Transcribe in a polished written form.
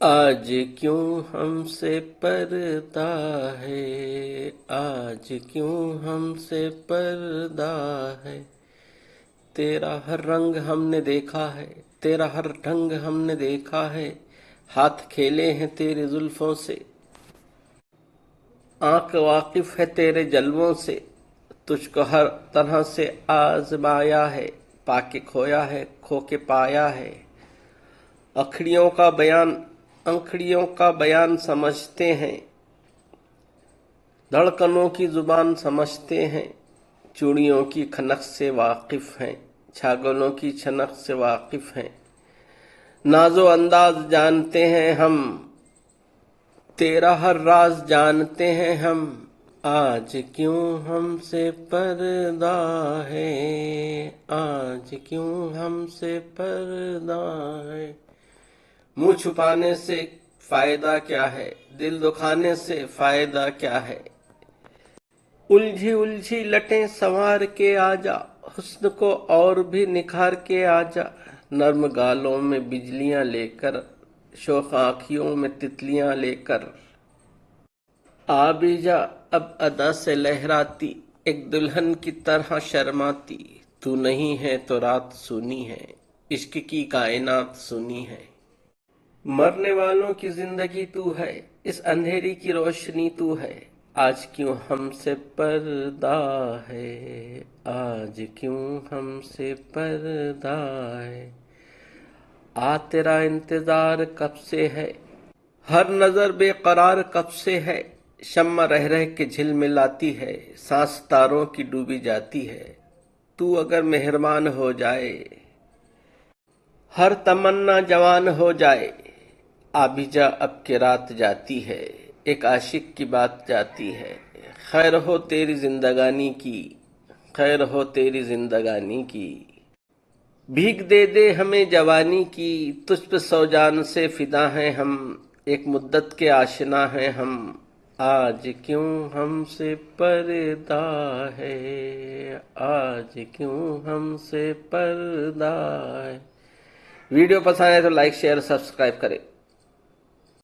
آج کیوں ہم سے پردہ ہے، آج کیوں ہم سے پردہ ہے، تیرا ہر رنگ ہم نے دیکھا ہے، تیرا ہر ڈھنگ ہم نے دیکھا ہے، ہاتھ کھیلے ہیں تیرے زلفوں سے، آنکھ واقف ہے تیرے جلووں سے، تجھ کو ہر طرح سے آزمایا ہے، پا کے کھویا ہے کھو کے پایا ہے، انکھڑیوں کا بیان سمجھتے ہیں، دھڑکنوں کی زبان سمجھتے ہیں، چوڑیوں کی کھنک سے واقف ہیں، چھاگلوں کی چھنک سے واقف ہیں، ناز و انداز جانتے ہیں ہم، تیرا ہر راز جانتے ہیں ہم، آج کیوں ہم سے پردہ ہے، آج کیوں ہم سے پردہ ہے، منہ چھپانے سے فائدہ کیا ہے، دل دکھانے سے فائدہ کیا ہے، الجھی الجھی لٹیں سنوار کے آجا، حسن کو اور بھی نکھار کے آجا، نرم گالوں میں بجلیاں لے کر، شوخ آنکھیوں میں تتلیاں لے کر، آ بھی جا اب ادا سے لہراتی، ایک دلہن کی طرح شرماتی، تو نہیں ہے تو رات سونی ہے، عشق کی کائنات سنی ہے، مرنے والوں کی زندگی تو ہے، اس اندھیری کی روشنی تو ہے، آج کیوں ہم سے پردہ ہے، آج کیوں ہم سے پردہ ہے، تیرا انتظار کب سے ہے، ہر نظر بے قرار کب سے ہے، شمع رہ رہ کے جھلملاتی ہے، سانس تاروں کی ڈوبی جاتی ہے، تو اگر مہربان ہو جائے، ہر تمنا جوان ہو جائے، آبی جا اب کے رات جاتی ہے، ایک عاشق کی بات جاتی ہے، خیر ہو تیری زندگانی کی، خیر ہو تیری زندگانی کی، بھیگ دے دے ہمیں جوانی کی، تجھ پہ سو جان سے فدا ہیں ہم، ایک مدت کے آشنا ہیں ہم، آج کیوں ہم سے پردہ ہے، آج کیوں ہم سے پردہ ہے۔ ویڈیو پسند آئے تو لائک شیئر سبسکرائب کریں۔